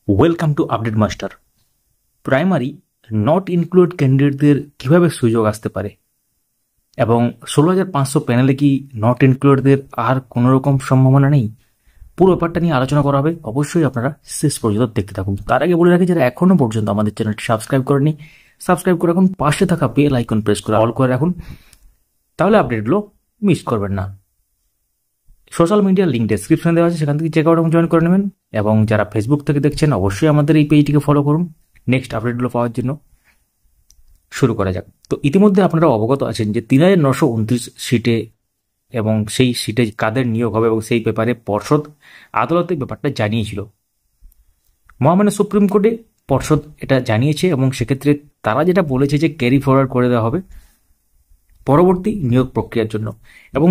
Welcome to Update Master. Primary not include ক্যান্ডিডেটদের কীভাবে সুযোগ আসতে পারে এবং 16,500 প্যানেলে কি নট ইনক্লুডেডদের আর কোনো রকম সম্ভাবনা নেই, পুরো ব্যাপারটা নিয়ে আলোচনা করা হবে। অবশ্যই আপনারা শেষ পর্যন্ত দেখতে থাকুন। তার আগে বলে রাখি, যারা এখনও পর্যন্ত আমাদের চ্যানেলটি সাবস্ক্রাইব করেনি, সাবস্ক্রাইব করে রাখুন, পাশে থাকা বেল আইকন প্রেস করে অল করে রাখুন, তাহলে আপডেটগুলো মিস করবেন না। সোশ্যাল মিডিয়ার লিঙ্ক ডেসক্রিপশনে দেওয়া আছে, সেখান থেকে চেক আউট এবং জয়েন করে নেবেন। এবং যারা ফেসবুক থেকে দেখছেন, অবশ্যই আমাদের এই পেজটিকে ফলো করুন নেক্সট আপডেটগুলো পাওয়ার জন্য। শুরু করা যাক। তো ইতিমধ্যে আপনারা অবগত আছেন যে 3,929 সিটে এবং সেই সিটে কাদের নিয়োগ হবে এবং সেই ব্যাপারে পর্ষদ আদালতে ব্যাপারটা জানিয়েছিল। মহামান্য সুপ্রিম কোর্টে পর্ষদ এটা জানিয়েছে এবং সেক্ষেত্রে তারা যেটা বলেছে যে ক্যারি ফরওয়ার্ড করে দেওয়া হবে পরবর্তী নিয়োগ প্রক্রিয়ার জন্য। এবং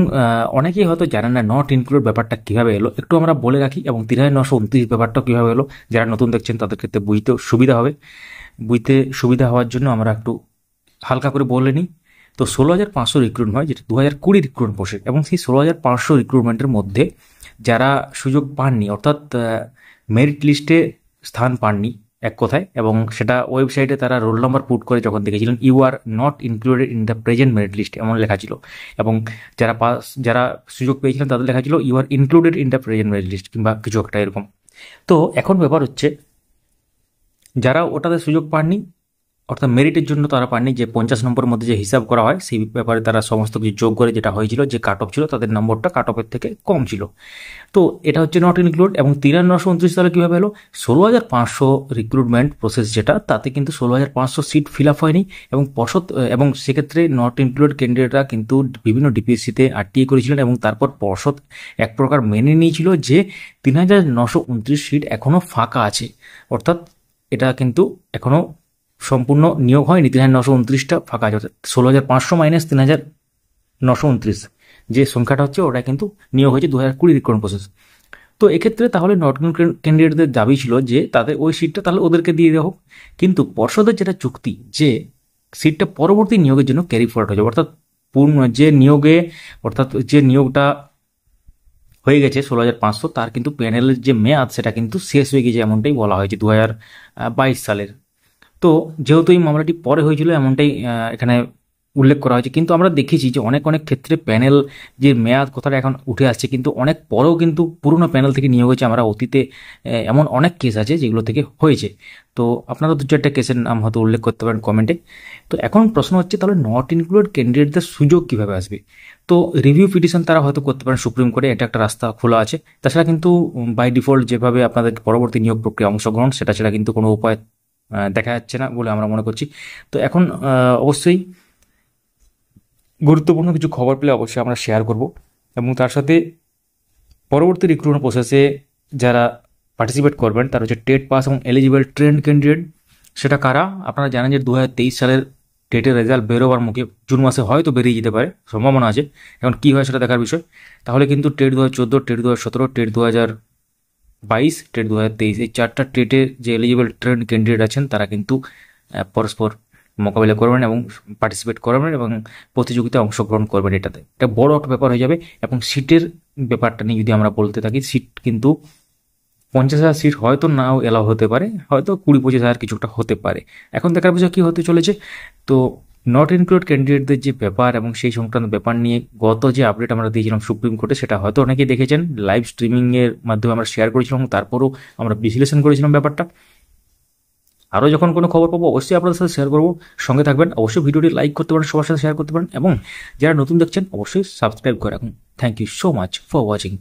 অনেকেই হয়তো জানেন না নট ইনক্লুড ব্যাপারটা কীভাবে এলো, একটু আমরা বলে রাখি। এবং 3,929 ব্যাপারটা কীভাবে এলো, যারা নতুন দেখছেন তাদের ক্ষেত্রে বুঝতে সুবিধা হওয়ার জন্য আমরা একটু হালকা করে বলে নিই। তো 16,500 রিক্রুটমেন্ট হয়, যেটা 2020 রিক্রুটমেন্ট প্রসেস। এবং সেই 16,500 রিক্রুটমেন্টের মধ্যে যারা সুযোগ পাননি, অর্থাৎ মেরিট লিস্টে স্থান পাননি এক কথায়, এবং সেটা ওয়েবসাইটে তারা রোল নাম্বার পুট করে যখন দেখেছিলেন, you are not included in the present merit list এমন লেখা ছিল। এবং যারা সুযোগ পেয়েছিলেন তাদের লেখা ছিল you are included in the present merit list কিংবা কিছু একটা এরকম। তো এখন ব্যাপার হচ্ছে, যারা ওটাতে সুযোগ পাননি, অর্থাৎ মেরিটের জন্য তারা পাননি, যে 50 নম্বরের মধ্যে যে হিসাব করা হয় সেই ব্যাপারে তারা সমস্ত কিছু যোগ করে যেটা হয়েছিল, যে কাট অফ ছিল তাদের নম্বরটা কাট অফের থেকে কম ছিল। তো এটা হচ্ছে নট ইনক্লুড। এবং 3,929 সালে কীভাবে এলো, 16,500 রিক্রুটমেন্ট প্রসেস যেটা, তাতে কিন্তু 16,500 সিট ফিল আপ হয়নি। এবং পর্ষদ এবং সেক্ষেত্রে নট ইনক্লুড ক্যান্ডিডেটরা কিন্তু বিভিন্ন ডিপিএসসিতে আরটিআই করেছিলেন এবং তারপর পর্ষদ এক প্রকার মেনে নিয়েছিল যে 3,929 সিট এখনও ফাঁকা আছে। অর্থাৎ এটা কিন্তু এখনও সম্পূর্ণ নিয়োগ হয়নি, 3,929টা ফাঁকা আছে। অর্থাৎ 16,500 মাইনাস 3,929 যে সংখ্যাটা হচ্ছে, ওটা কিন্তু নিয়োগ হয়েছে 2020 রিক্রুটমেন্ট প্রসেস। তো এক্ষেত্রে তাহলে নট ইনক্লুড ক্যান্ডিডেটদের দাবি ছিল যে তাদের ওই সিটটা তাহলে ওদেরকে দিয়ে দেওয়া হোক। কিন্তু পর্ষদের যেটা চুক্তি, যে সিটটা পরবর্তী নিয়োগের জন্য ক্যারি ফরওয়ার্ড হয়ে যাবে। অর্থাৎ যে নিয়োগটা হয়ে গেছে 16,500, তার কিন্তু প্যানেলের যে মেয়াদ সেটা কিন্তু শেষ হয়ে গেছে, এমনটাই বলা হয়েছে 2022 সালের। তো যেহেতু এই মামলাটি পরে হয়েছিল, এমনটাই এখানে উল্লেখ করা হয়েছে। কিন্তু আমরা দেখেছি যে অনেক ক্ষেত্রে প্যানেল যে মেয়াদ কথাটা এখন উঠে আসছে, কিন্তু অনেক পরেও কিন্তু পুরনো প্যানেল থেকে নিয়োগ হয়েছে। আমরা অতীতে এমন অনেক কেস আছে যেগুলো থেকে হয়েছে। তো আপনারা 2-4টা কেসের নাম হয়তো উল্লেখ করতে পারেন কমেন্টে। তো এখন প্রশ্ন হচ্ছে, তাহলে নট ইনক্লুড ক্যান্ডিডেটদের সুযোগ কীভাবে আসবে? তো রিভিউ পিটিশন তারা হয়তো করতে পারেন সুপ্রিম কোর্টে, এটা একটা রাস্তা খোলা আছে। তাছাড়া কিন্তু বাই ডিফল্ট যেভাবে আপনাদের পরবর্তী নিয়োগ প্রক্রিয়া অংশগ্রহণ, সেটা ছাড়া কিন্তু কোনো উপায় দেখা যাচ্ছে না বলে আমরা মনে করছি। তো এখন অবশ্যই গুরুত্বপূর্ণ কিছু খবর পেলে অবশ্যই আমরা শেয়ার করব। এবং তার সাথে পরবর্তী রিক্রুটমেন্ট প্রসেসে যারা পার্টিসিপেট করবেন তারা হচ্ছে টেট পাস এবং এলিজিবল ট্রেন্ড ক্যান্ডিডেট। সেটা কারা? আপনারা জানেন যে 2023 সালের টেটের রেজাল্ট বেরোবার মুখে, জুন মাসে হয়তো বেরিয়ে যেতে পারে, সম্ভাবনা আছে। এখন কী হয় সেটা দেখার বিষয়। তাহলে কিন্তু টেট 2014, টেট 2017, টেট 2022, টেট 2023, এই 4টা টেটে যে এলিজিবল ট্রেন্ড ক্যান্ডিডেট আছেন তারা কিন্তু পরস্পর মোকাবিলা করবেন এবং পার্টিসিপেট করবেন এবং প্রতিযোগিতায় অংশগ্রহণ করবেন। এটা বড় একটা ব্যাপার হয়ে যাবে। এবং সিটের ব্যাপারটা নিয়ে যদি আমরা বলতে থাকি, সিট কিন্তু 50,000 সিট হয়তো নাও এলাও হতে পারে, হয়তো 20-25,000 কিছুটা হতে পারে। এখন দেখার বিষয় কী হতে চলেছে। তো নট ইনক্লুড ক্যান্ডিডেটদের যে ব্যাপার এবং সেই সংক্রান্ত ব্যাপার নিয়ে গত যে আপডেট আমরা দিয়েছিলাম সুপ্রিম কোর্টে, সেটা হয়তো অনেকেই দেখেছেন, লাইভ স্ট্রিমিংয়ের মাধ্যমে আমরা শেয়ার করেছিলাম, তারপরও আমরা বিশ্লেষণ করেছিলাম ব্যাপারটা। আরও যখন কোনো খবর পাবো অবশ্যই আপনাদের সাথে শেয়ার করবো। সঙ্গে থাকবেন, অবশ্যই ভিডিওটি লাইক করতে পারেন, সবার সাথে শেয়ার করতে পারেন, এবং যারা নতুন দেখছেন অবশ্যই সাবস্ক্রাইব করে রাখুন। Thank you so much for watching.